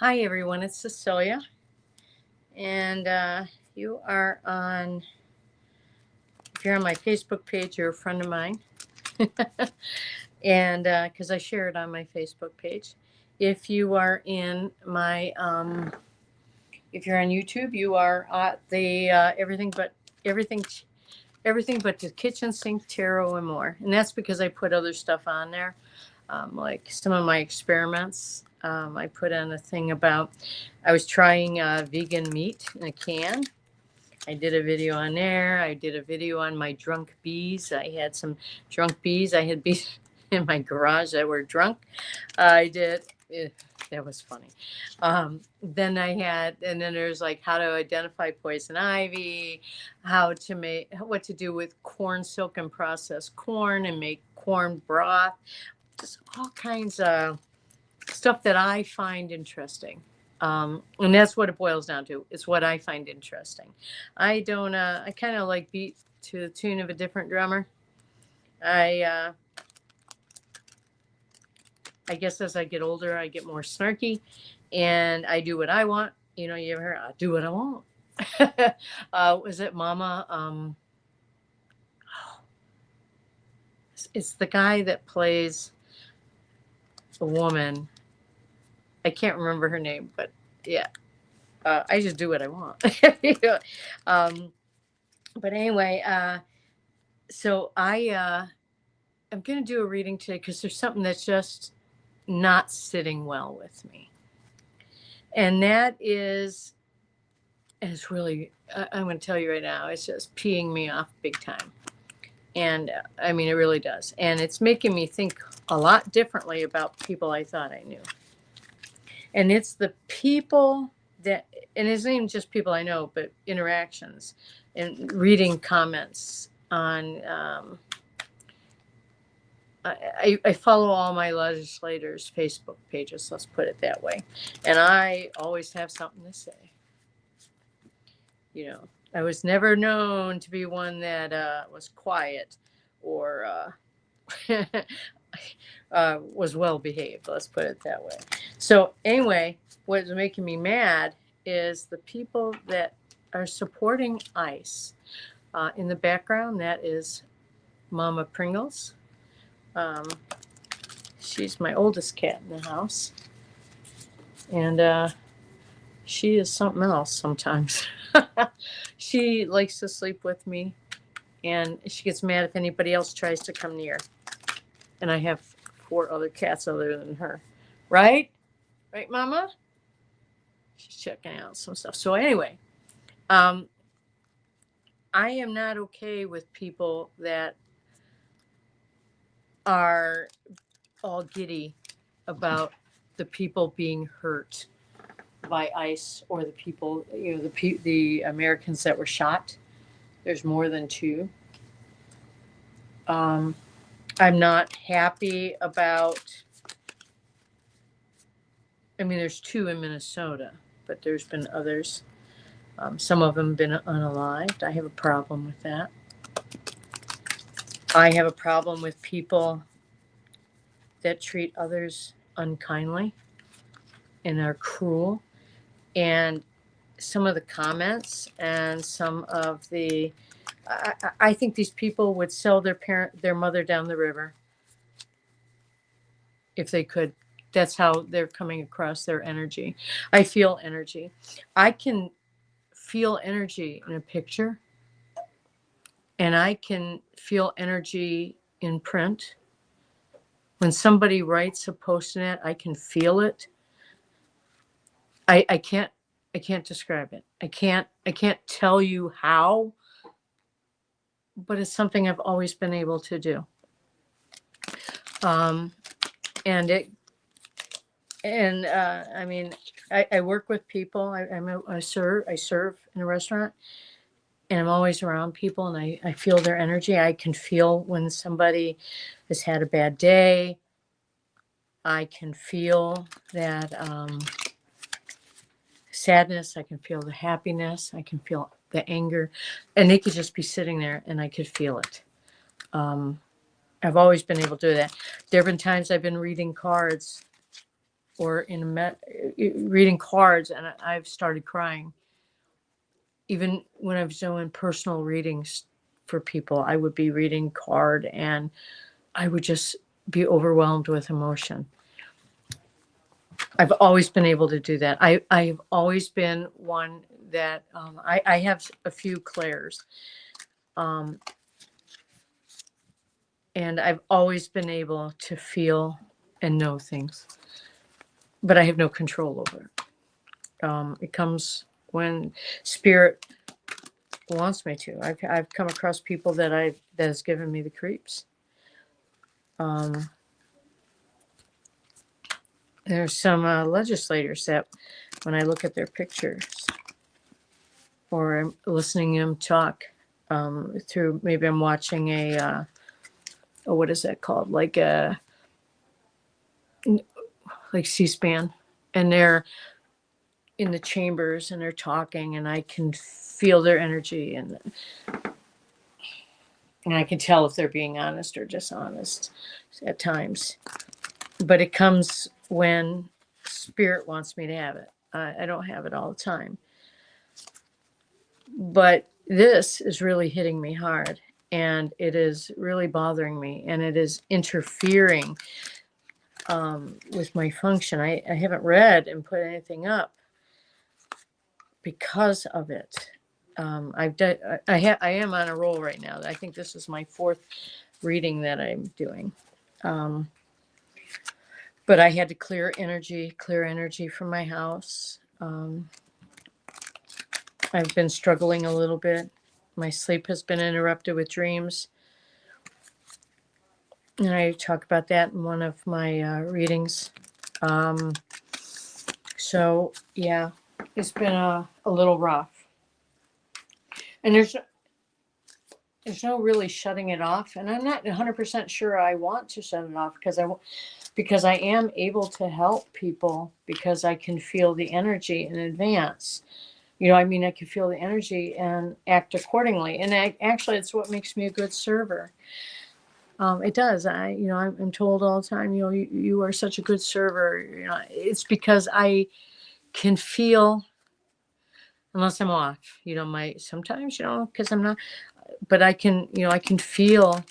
Hi, everyone. It's Cecilia, and you are on. If you're on my Facebook page, you're a friend of mine, and because I share it on my Facebook page. If you are in if you're on YouTube, you are at the everything, everything but the kitchen sink, tarot, and more. And that's because I put other stuff on there, like some of my experiments. I put in a thing about I was trying vegan meat in a can. I did a video on there. I did a video on my drunk bees. I had some drunk bees. I had bees in my garage that were drunk. I did. That was funny. And then there's like how to identify poison ivy, what to do with corn silk and processed corn and make corn broth, just all kinds of stuff that I find interesting. And that's what it boils down to. It's what I find interesting. I kind of like beat to the tune of a different drummer. I, I guess as I get older, I get more snarky and I do what I want. You ever heard, I do what I want. Was it Mama? It's the guy that plays a woman. I can't remember her name, but yeah, I just do what I want. But anyway, so I'm going to do a reading today because there's something that's just not sitting well with me. And that is, and it's really, I'm going to tell you right now, it's just peeing me off big time. And I mean, it really does. And it's making me think a lot differently about people I thought I knew. And it's the people that, and it's not even just people I know, but interactions and reading comments on, I follow all my legislators' Facebook pages, let's put it that way. And I always have something to say. I was never known to be one that was quiet or was well behaved, let's put it that way. So, anyway, what's making me mad is the people that are supporting ICE. In the background, that is Mama Pringles. She's my oldest cat in the house. And she is something else sometimes. She likes to sleep with me, and she gets mad if anybody else tries to come near. And I have 4 other cats other than her. Right? Right, Mama? She's checking out some stuff. So anyway, I am not okay with people that are all giddy about the people being hurt by ICE or the people, the Americans that were shot. There's more than 2. I'm not happy about. I mean, there's 2 in Minnesota, but there's been others. Some of them been unalived. I have a problem with that. I have a problem with people that treat others unkindly and are cruel. And some of the comments and some of the, I think these people would sell their mother down the river if they could. That's how they're coming across their energy. I feel energy. I can feel energy in a picture, and I can feel energy in print. When somebody writes a post-it, I can feel it. I can't describe it. I can't tell you how, but it's something I've always been able to do. I mean, I work with people. I serve in a restaurant, and I'm always around people, and I feel their energy. I can feel when somebody has had a bad day. I can feel that sadness. I can feel the happiness. I can feel the anger, and they could just be sitting there, and I could feel it. I've always been able to do that. There have been times I've been reading cards, or reading cards, and I've started crying. Even when I was doing personal readings for people, I would be reading card and I would just be overwhelmed with emotion. I've always been able to do that. I've always been one that I have a few clairs. Um, and I've always been able to feel and know things, but I have no control over it. It comes when spirit wants me to. I've come across people that has given me the creeps. There's some legislators that, when I look at their pictures, or I'm listening to them talk through, maybe I'm watching oh, what is that called? Like C-SPAN, and they're in the chambers and they're talking, and I can feel their energy, and I can tell if they're being honest or dishonest at times. But it comes when spirit wants me to have it. I don't have it all the time. But this is really hitting me hard, and it is really bothering me, and it is interfering with my function. I haven't read and put anything up because of it. I've done. I am on a roll right now. I think this is my 4th reading that I'm doing. But I had to clear energy from my house. I've been struggling a little bit. My sleep has been interrupted with dreams. And I talk about that in one of my readings. So, yeah, it's been a little rough. And there's no really shutting it off. And I'm not 100% sure I want to shut it off, because I am able to help people, because I can feel the energy in advance. I can feel the energy and act accordingly. And actually, it's what makes me a good server. It does. I'm told all the time, you are such a good server. It's because I can feel, unless I'm off, sometimes, because I'm not, but I can feel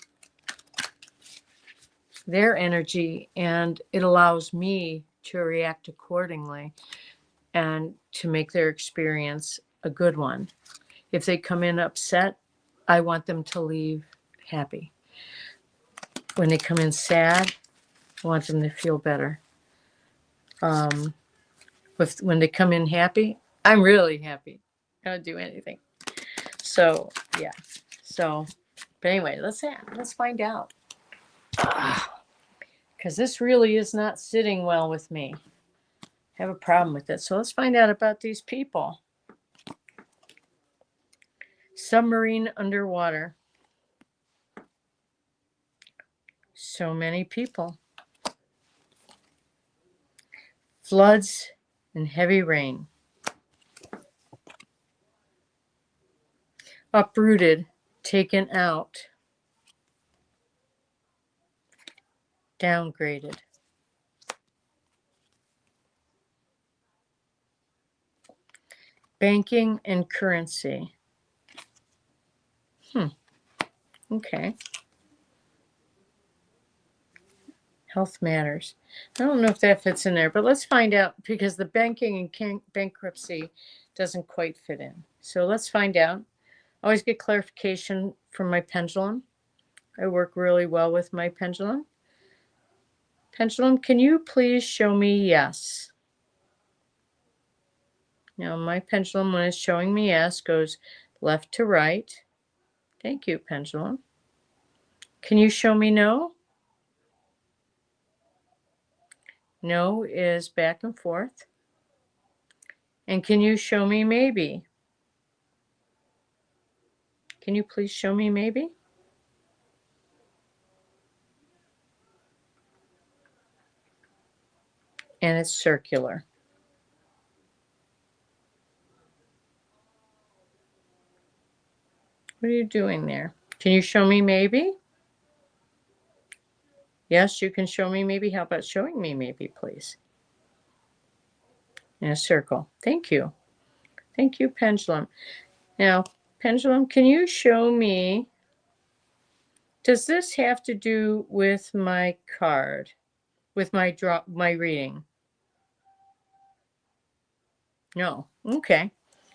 their energy, and it allows me to react accordingly and to make their experience a good one. If they come in upset, I want them to leave happy. When they come in sad, I want them to feel better. When they come in happy, I'm really happy. I don't do anything. So, yeah. But anyway, let's find out. Because this really is not sitting well with me. I have a problem with it. So let's find out about these people. Submarine underwater. So many people. Floods and heavy rain. Uprooted, taken out. Downgraded. Banking and currency. Okay. Health matters. I don't know if that fits in there, but let's find out, because the banking and bankruptcy doesn't quite fit in. So let's find out. Always get clarification from my pendulum. I work really well with my pendulum. Pendulum, can you please show me yes? Now, my pendulum, when it's showing me yes, goes left to right. Thank you, pendulum. Can you show me no? No is back and forth. And can you show me maybe? Can you please show me maybe? And it's circular. What are you doing there? Can you show me maybe? Yes, you can show me maybe. How about showing me maybe, please? in a circle. Thank you. Thank you, pendulum. Now, pendulum, can you show me, does this have to do with my card, with my reading? No. Okay.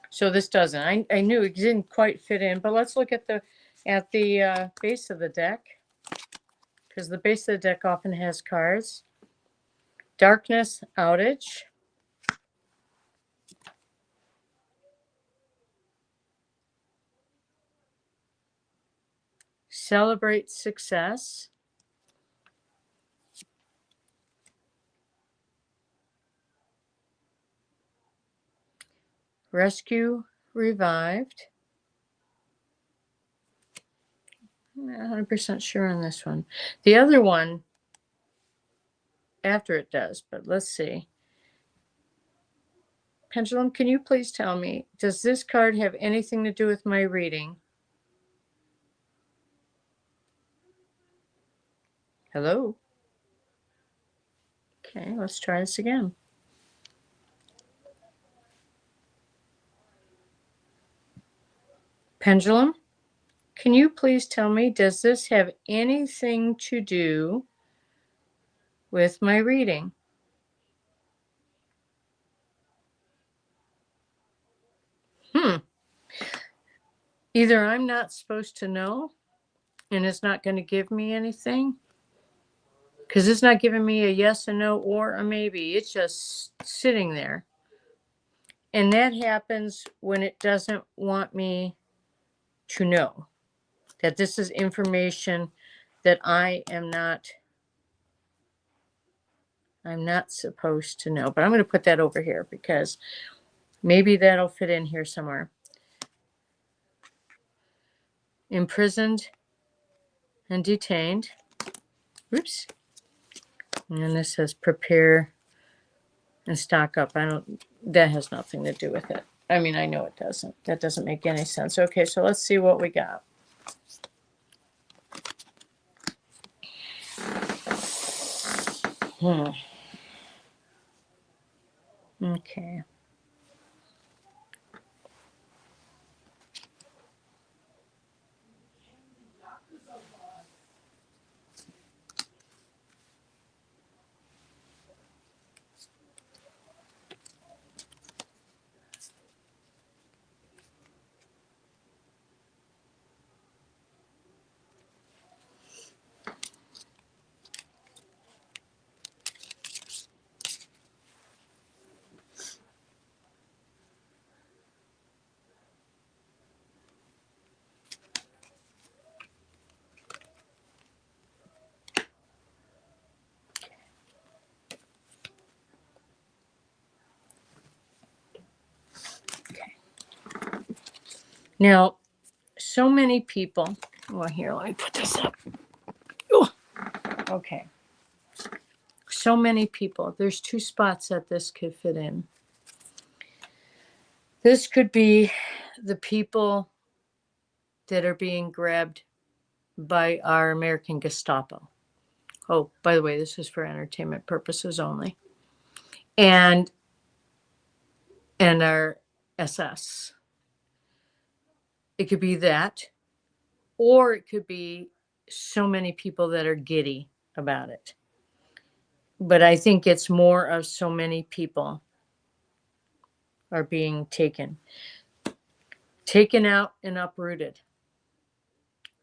So this doesn't. I knew it didn't quite fit in, but let's look at the base of the deck, because the base of the deck often has cards. Darkness outage. Celebrate success. Rescue revived. I'm not 100% sure on this one. The other one, after it does, but let's see. Pendulum, can you please tell me, does this card have anything to do with my reading? Hello? Okay, let's try this again. Pendulum, can you please tell me, does this have anything to do with my reading? Either I'm not supposed to know and it's not going to give me anything, because it's not giving me a yes, a no, or a maybe. It's just sitting there. And that happens when it doesn't want me to know that this is information that I'm not supposed to know. But I'm going to put that over here because maybe that'll fit in here somewhere. Imprisoned and detained. Oops. And this says prepare and stock up. That has nothing to do with it. I mean, I know it doesn't. That doesn't make any sense. Okay, so let's see what we got. Okay. Now, so many people, well, here, let me put this up. Ooh, okay. So many people, there's two spots that this could fit in. This could be the people that are being grabbed by our American Gestapo. Oh, by the way, this is for entertainment purposes only. And our SS. It could be that, or it could be so many people that are giddy about it. But I think it's more of so many people are being taken out and uprooted.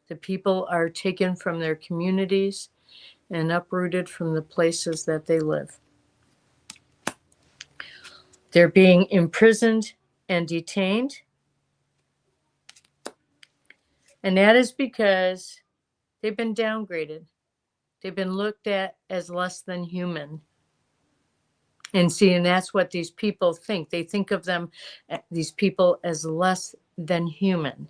The people are taken from their communities and uprooted from the places that they live. They're being imprisoned and detained. And that is because they've been downgraded. They've been looked at as less than human. And that's what these people think. They think of them, these people, as less than human.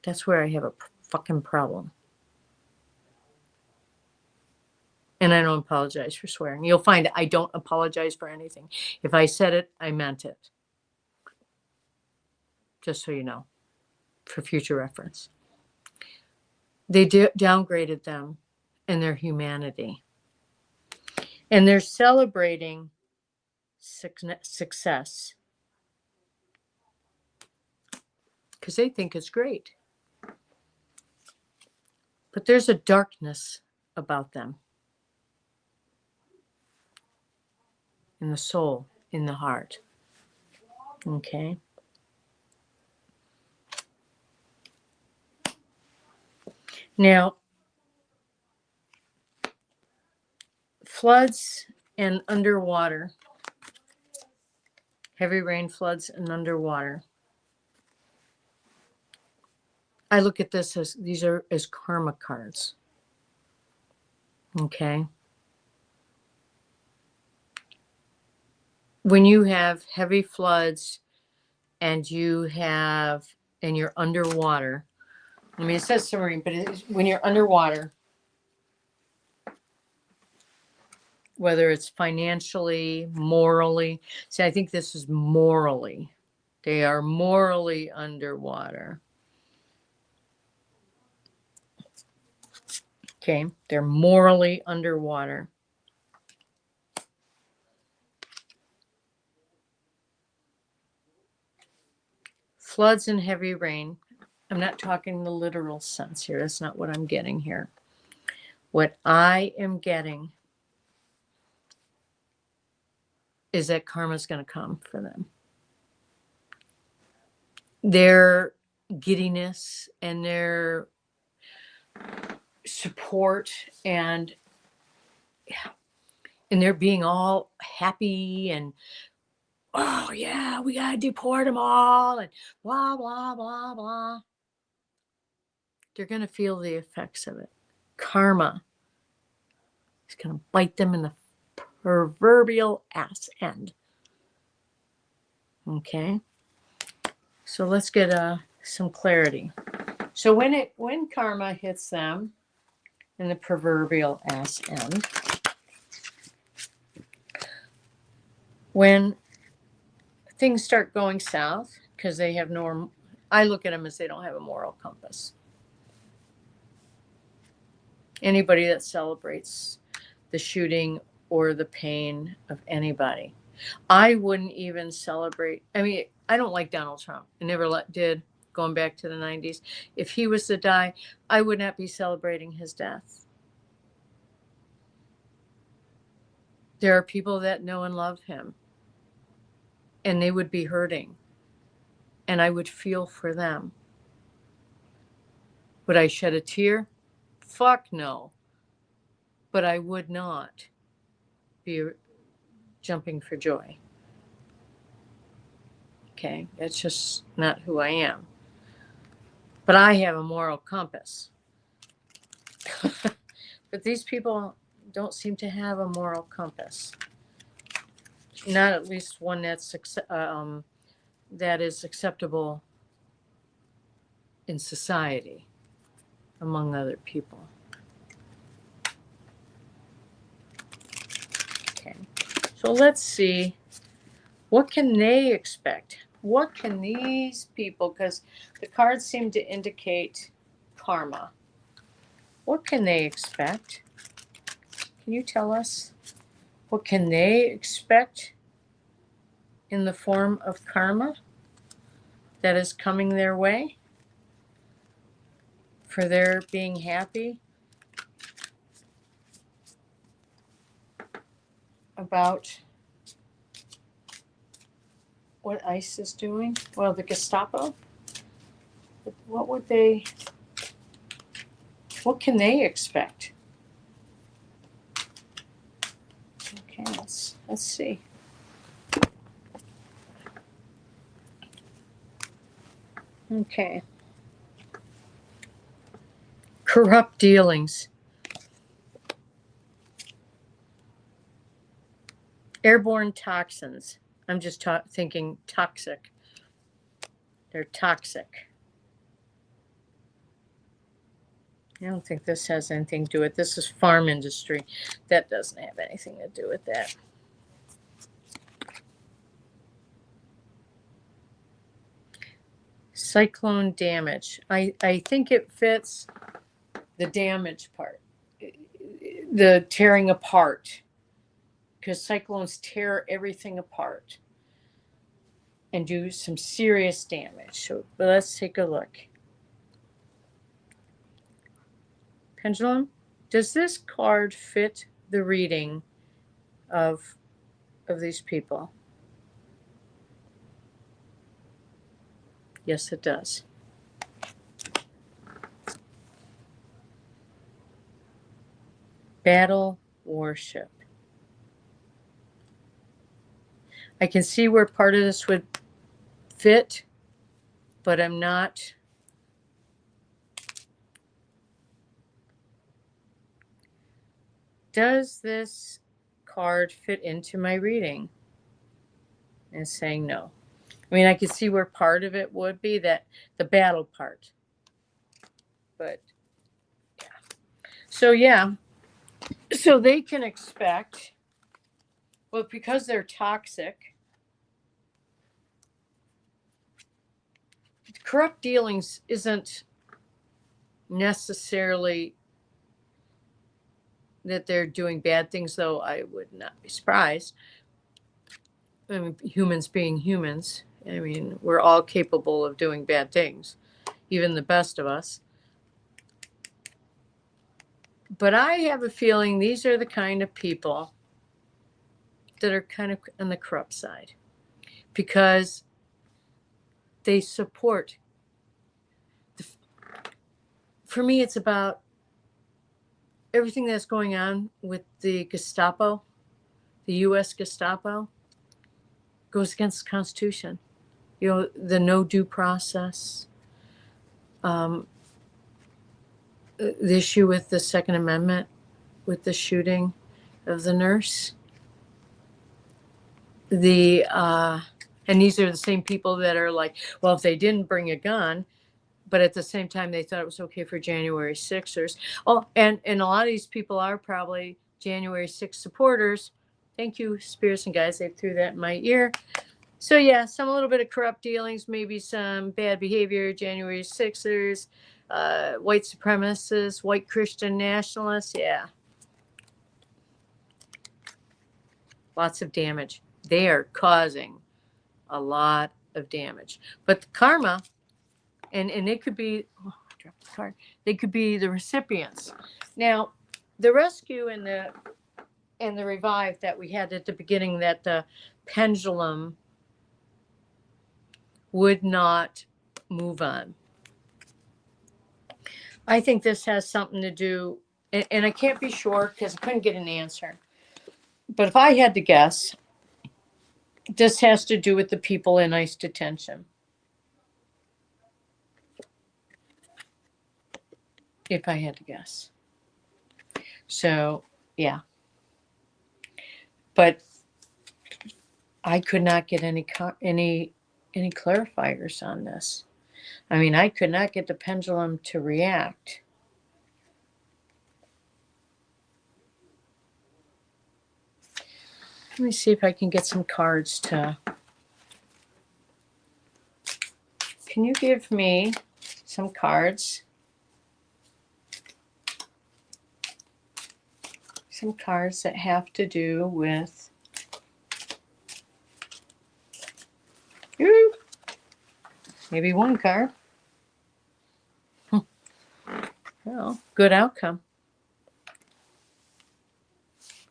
That's where I have a fucking problem. And I don't apologize for swearing. You'll find I don't apologize for anything. If I said it, I meant it. Just so you know, for future reference. They downgraded them in their humanity. And they're celebrating success because they think it's great. But there's a darkness about them in the soul, in the heart. Okay. Now, floods and underwater, heavy rain, floods, and underwater. I look at this as these are as karma cards. Okay. When you have heavy floods and you're underwater, I mean, it says submarine, but when you're underwater, whether it's financially, morally, see, I think this is morally. They are morally underwater. Okay, they're morally underwater. Floods and heavy rain. I'm not talking the literal sense here. That's not what I'm getting here. What I am getting is that karma's going to come for them. Their giddiness and their support and they're being all happy and, oh yeah, we got to deport them all and blah, blah, blah, blah. They're going to feel the effects of it. Karma is going to bite them in the proverbial ass end. Okay. So let's get some clarity. So when karma hits them in the proverbial ass end, when things start going south because they have I look at them as they don't have a moral compass. Anybody that celebrates the shooting or the pain of anybody, I wouldn't even celebrate. I mean, I don't like Donald Trump. I never did, going back to the 90s. If he was to die, I would not be celebrating his death. There are people that know and love him, and they would be hurting, and I would feel for them. Would I shed a tear? Fuck no. But I would not be jumping for joy. Okay, that's just not who I am. But I have a moral compass. But these people don't seem to have a moral compass. Not at least one that is acceptable in society among other people. Okay, so let's see, what can they expect? What can these people, because the cards seem to indicate karma. What can they expect? Can you tell us? What can they expect in the form of karma that is coming their way for their being happy about what ICE is doing? Well, the Gestapo. What can they expect? Okay, let's see. Okay. Corrupt dealings. Airborne toxins. I'm just thinking toxic. They're toxic. I don't think this has anything to do with it. This is farm industry. That doesn't have anything to do with that. Cyclone damage. I think it fits the damage part. The tearing apart. because cyclones tear everything apart and do some serious damage. So let's take a look. Pendulum, does this card fit the reading of these people? Yes, it does. Battle worship. I can see where part of this would fit, but I'm not. Does this card fit into my reading? And saying no. I mean, I could see where part of it would be that the battle part. But yeah. So yeah. So they can expect, well, because they're toxic, corrupt dealings isn't necessarily that they're doing bad things, though I would not be surprised. I mean, humans being humans, I mean, we're all capable of doing bad things, even the best of us. But I have a feeling these are the kind of people that are kind of on the corrupt side because they support. For me, it's about everything that's going on with the Gestapo, the U.S. Gestapo, goes against the Constitution. You know, the no due process, the issue with the Second Amendment, with the shooting of the nurse. And these are the same people that are like, well, if they didn't bring a gun, but at the same time, they thought it was okay for January 6ers. Oh, and a lot of these people are probably January 6th supporters. Thank you, Spears and guys. They threw that in my ear. So yeah, a little bit of corrupt dealings, maybe some bad behavior, January 6ers, white supremacists, white Christian nationalists. Yeah. Lots of damage. They are causing a lot of damage. But the karma, and it could be, oh, I dropped the card. They could be the recipients. Now, the rescue and the revive that we had at the beginning, that the pendulum would not move on. I think this has something to do, and I can't be sure because I couldn't get an answer. But if I had to guess, this has to do with the people in ICE detention. If I had to guess. So, yeah. But I could not get any clarifiers on this. I mean, I could not get the pendulum to react. Let me see if I can get some cards to. Can you give me some cards? Some cards that have to do with. Ooh, maybe one card. Well, good outcome.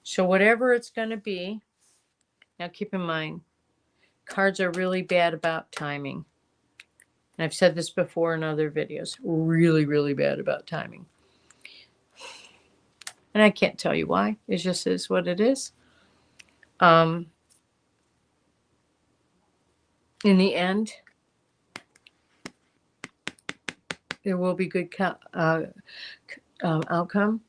So whatever it's going to be, now keep in mind, cards are really bad about timing. And I've said this before in other videos, really, really bad about timing. And I can't tell you why. It just is what it is. In the end, there will be good outcome.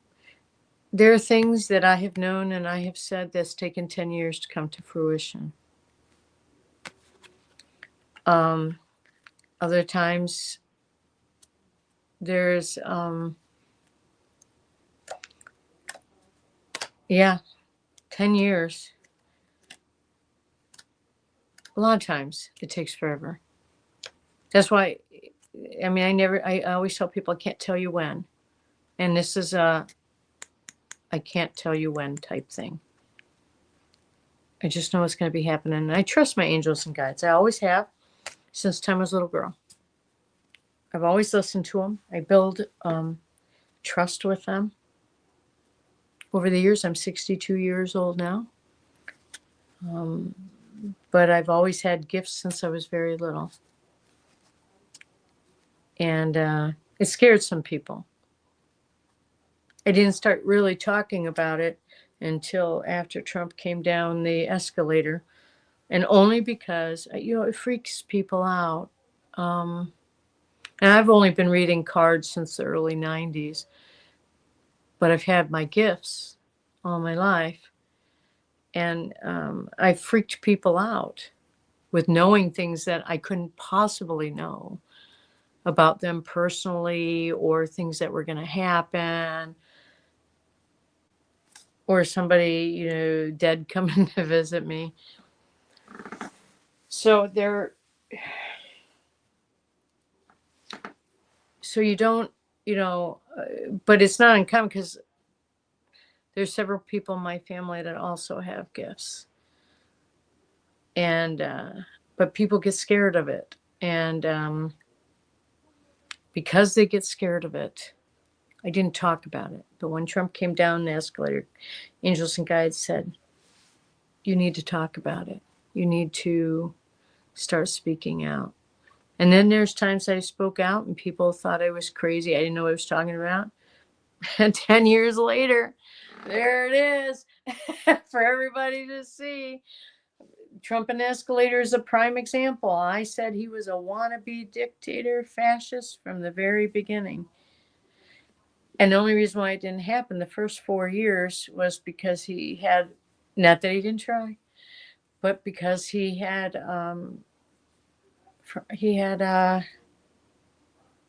There are things that I have known and I have said that's taken 10 years to come to fruition. Other times, there's, 10 years. A lot of times it takes forever. That's why, I mean, I always tell people I can't tell you when. And this is a I can't tell you when type thing. I just know it's going to be happening. And I trust my angels and guides. I always have since the time I was a little girl. I've always listened to them. I build trust with them. Over the years, I'm 62 years old now. But I've always had gifts since I was very little. And it scared some people. I didn't start really talking about it until after Trump came down the escalator. And only because, it freaks people out. And I've only been reading cards since the early 90s. But I've had my gifts all my life. And I freaked people out with knowing things that I couldn't possibly know about them personally, or things that were going to happen, or somebody, dead coming to visit me. So you don't, but it's not uncommon because there's several people in my family that also have gifts. And, but people get scared of it. And because they get scared of it, I didn't talk about it. But when Trump came down the escalator, angels and guides said, you need to talk about it. You need to start speaking out. And then there's times I spoke out and people thought I was crazy. I didn't know what I was talking about. And 10 years later, there it is for everybody to see. Trump and the escalator is a prime example. I said he was a wannabe dictator, fascist from the very beginning. And the only reason why it didn't happen the first 4 years was because he had, not that he didn't try, but because he had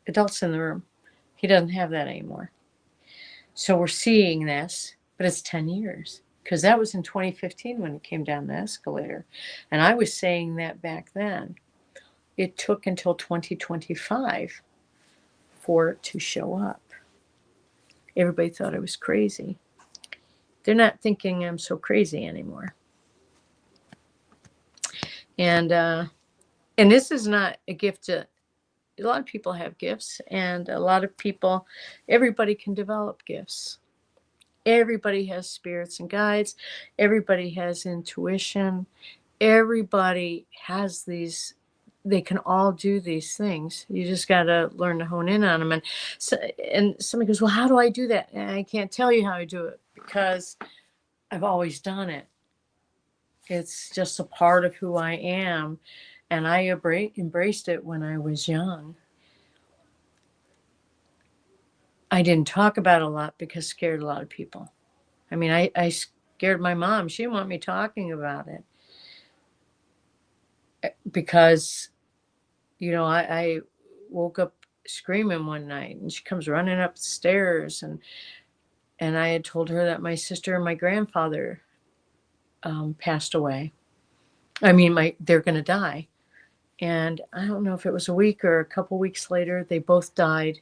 adults in the room. He doesn't have that anymore. So we're seeing this, but it's 10 years. Because that was in 2015 when it came down the escalator. And I was saying that back then. It took until 2025 for it to show up. Everybody thought I was crazy. They're not thinking I'm so crazy anymore. And this is not a gift to, a lot of people have gifts, and a lot of people, everybody can develop gifts. Everybody has spirits and guides. Everybody has intuition. Everybody has these, they can all do these things. You just got to learn to hone in on them. And somebody goes, well, how do I do that? And I can't tell you how I do it because I've always done it. It's just a part of who I am. And I embraced it when I was young. I didn't talk about it a lot because it scared a lot of people. I mean, I scared my mom. She didn't want me talking about it. Because, I woke up screaming one night and she comes running up the stairs, and I had told her that my sister and my grandfather passed away. I mean, they're going to die. And I don't know if it was a week or a couple weeks later, they both died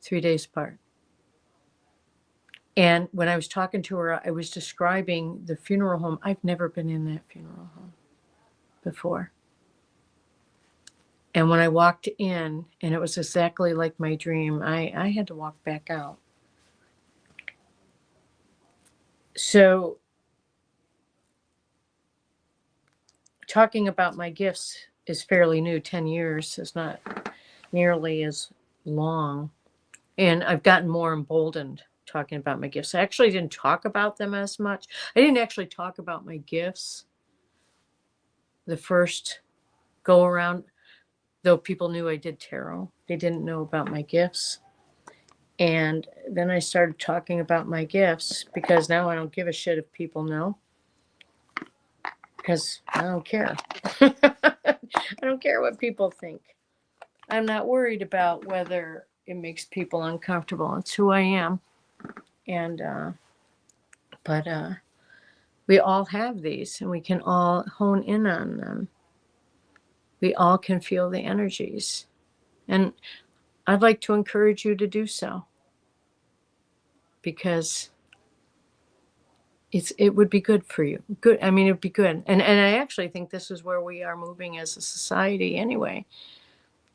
3 days apart. And when I was talking to her, I was describing the funeral home. I've never been in that funeral home before. And when I walked in, and it was exactly like my dream, I had to walk back out. So talking about my gifts is fairly new. 10 years is not nearly as long. And I've gotten more emboldened talking about my gifts. I actually didn't talk about them as much. I didn't actually talk about my gifts the first go around, though people knew I did tarot. They didn't know about my gifts. And then I started talking about my gifts because now I don't give a shit if people know. Because I don't care. I don't care what people think. I'm not worried about whether it makes people uncomfortable. It's who I am. And, but we all have these, and we can all hone in on them. We all can feel the energies. And I'd like to encourage you to do so. Because it would be good for you. Good. I mean, it'd be good. And I actually think this is where we are moving as a society anyway.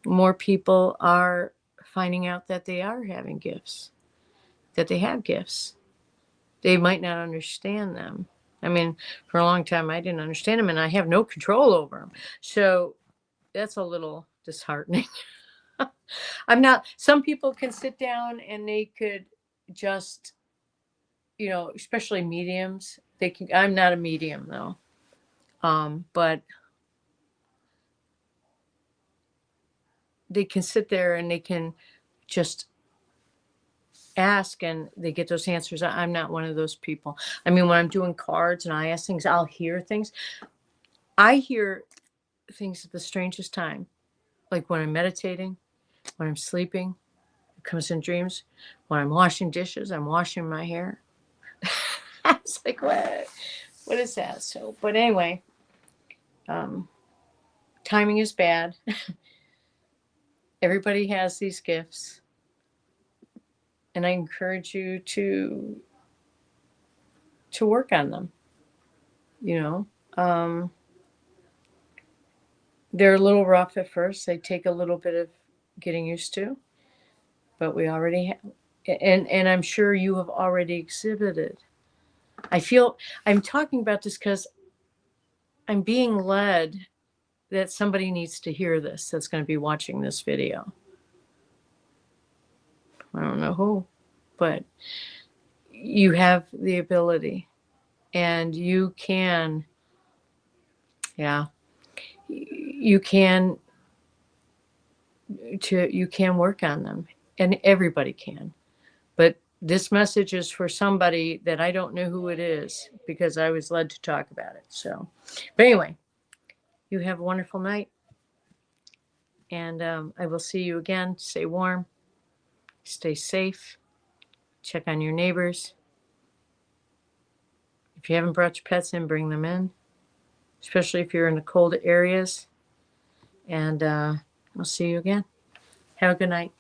More people are finding out that they are having gifts, that they have gifts. They might not understand them. I mean, for a long time, I didn't understand them, and I have no control over them. So that's a little disheartening. I'm not, some people can sit down and they could just, especially mediums, they can, I'm not a medium though. But they can sit there and they can just ask and they get those answers. I'm not one of those people. I mean, when I'm doing cards and I ask things, I'll hear things. I hear things at the strangest time, like when I'm meditating, when I'm sleeping, it comes in dreams. When I'm washing dishes, I'm washing my hair. It's like, what is that? So, but anyway, timing is bad. Everybody has these gifts. And I encourage you to work on them. They're a little rough at first. They take a little bit of getting used to, but we already have, and I'm sure you have already exhibited. I'm talking about this because I'm being led that somebody needs to hear this that's going to be watching this video. I don't know who, but you have the ability and you can, you can work on them, and everybody can. But this message is for somebody that I don't know who it is because I was led to talk about it. So, but anyway, you have a wonderful night. And I will see you again. Stay warm, stay safe, check on your neighbors. If you haven't brought your pets in, bring them in, especially if you're in the cold areas. And I'll see you again. Have a good night.